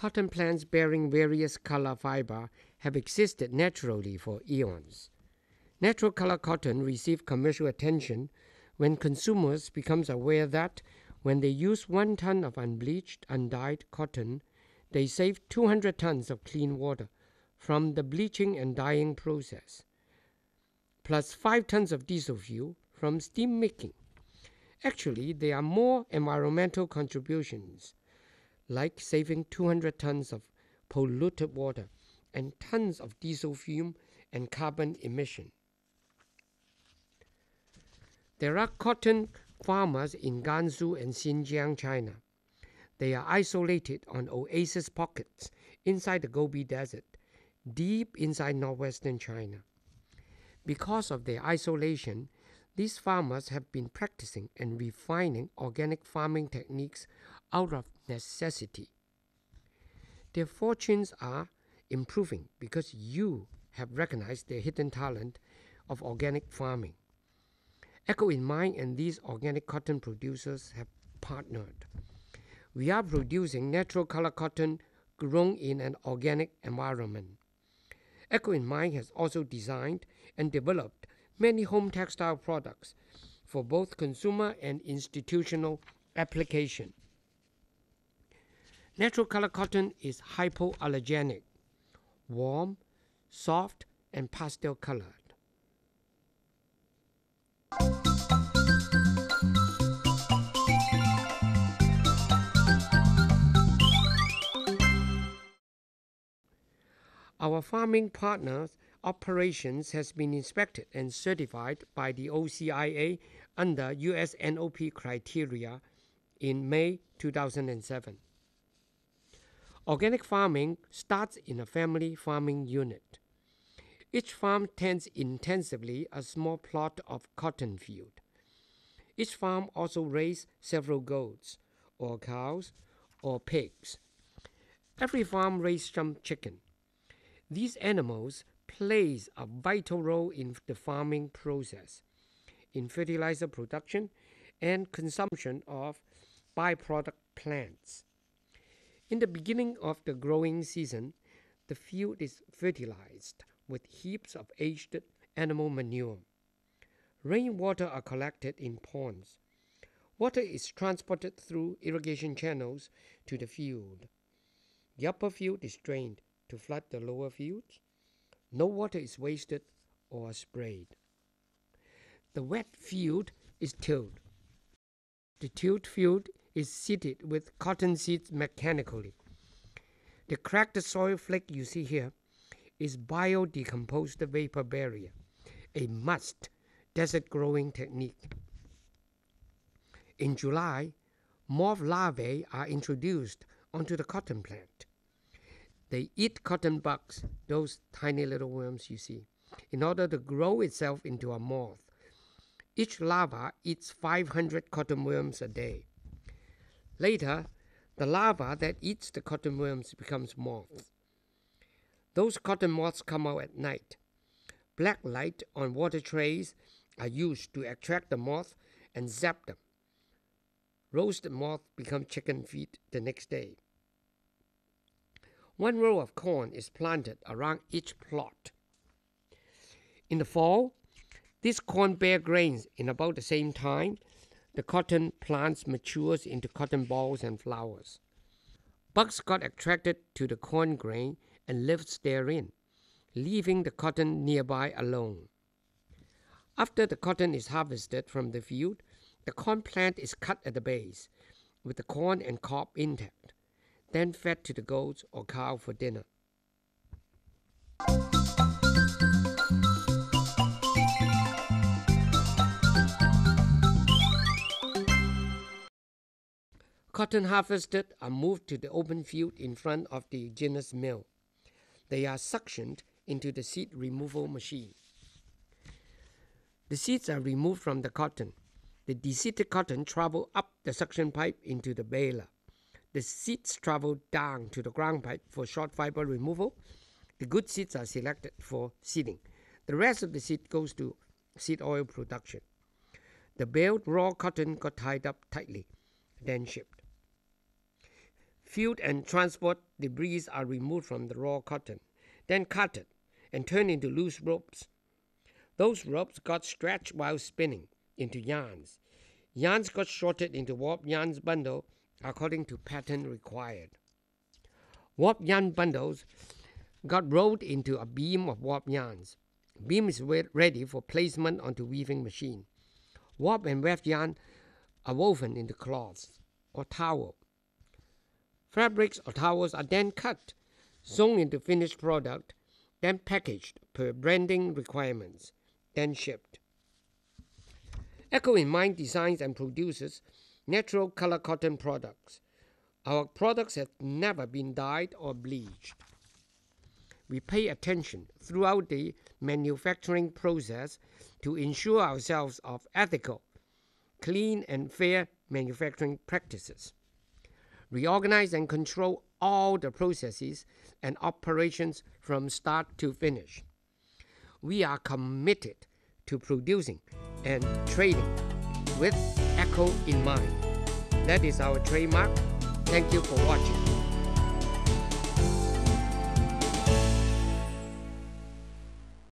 Cotton plants bearing various color fiber have existed naturally for eons. Natural color cotton received commercial attention when consumers become aware that when they use 1 ton of unbleached, undyed cotton, they save 200 tons of clean water from the bleaching and dyeing process, plus 5 tons of diesel fuel from steam making. Actually, there are more environmental contributions, like saving 200 tons of polluted water and tons of diesel fume and carbon emission. There are cotton farmers in Gansu and Xinjiang, China. They are isolated on oasis pockets inside the Gobi Desert, deep inside northwestern China. Because of their isolation, these farmers have been practicing and refining organic farming techniques out of necessity. Their fortunes are improving because you have recognized their hidden talent of organic farming. Echo in Mind and these organic cotton producers have partnered. We are producing natural color cotton grown in an organic environment. Echo in Mind has also designed and developed many home textile products for both consumer and institutional application. Natural color cotton is hypoallergenic, warm, soft, and pastel colored. Our farming partners' operations has been inspected and certified by the OCIA under USNOP criteria in May 2007. Organic farming starts in a family farming unit. Each farm tends intensively a small plot of cotton field. Each farm also raises several goats, or cows, or pigs. Every farm raises some chicken. These animals play a vital role in the farming process, in fertilizer production and consumption of byproduct plants. In the beginning of the growing season, the field is fertilized with heaps of aged animal manure. Rainwater are collected in ponds. Water is transported through irrigation channels to the field. The upper field is drained to flood the lower fields. No water is wasted or sprayed. The wet field is tilled. The tilled field is seeded with cotton seeds mechanically. The cracked soil flake you see here is biodecomposed vapor barrier, a must desert growing technique. In July, moth larvae are introduced onto the cotton plant. They eat cotton bugs, those tiny little worms you see, in order to grow itself into a moth. Each larva eats 500 cotton worms a day. Later, the larva that eats the cotton worms becomes moths. Those cotton moths come out at night. Black light on water trays are used to attract the moth and zap them. Roasted moth become chicken feed the next day. 1 row of corn is planted around each plot. In the fall, these corn bear grains in about the same time the cotton plants matures into cotton balls and flowers. Bugs got attracted to the corn grain and lived therein, leaving the cotton nearby alone. After the cotton is harvested from the field, the corn plant is cut at the base, with the corn and cob intact, then fed to the goats or cow for dinner. Cotton harvested are moved to the open field in front of the ginner's mill. They are suctioned into the seed removal machine. The seeds are removed from the cotton. The deseeded cotton travel up the suction pipe into the baler. The seeds travel down to the ground pipe for short fiber removal. The good seeds are selected for seeding. The rest of the seed goes to seed oil production. The baled raw cotton got tied up tightly, then shipped. Field and transport debris are removed from the raw cotton, then cutted and turned into loose ropes. Those ropes got stretched while spinning into yarns. Yarns got sorted into warp yarns bundle according to pattern required. Warp yarn bundles got rolled into a beam of warp yarns. Beam is ready for placement onto weaving machine. Warp and weft yarn are woven into cloths or towel. Fabrics or towels are then cut, sewn into finished product, then packaged per branding requirements, then shipped. Echo in Mind designs and produces natural color cotton products. Our products have never been dyed or bleached. We pay attention throughout the manufacturing process to ensure ourselves of ethical, clean and fair manufacturing practices. We organize and control all the processes and operations from start to finish. We are committed to producing and trading with Echo in mind. That is our trademark. Thank you for watching.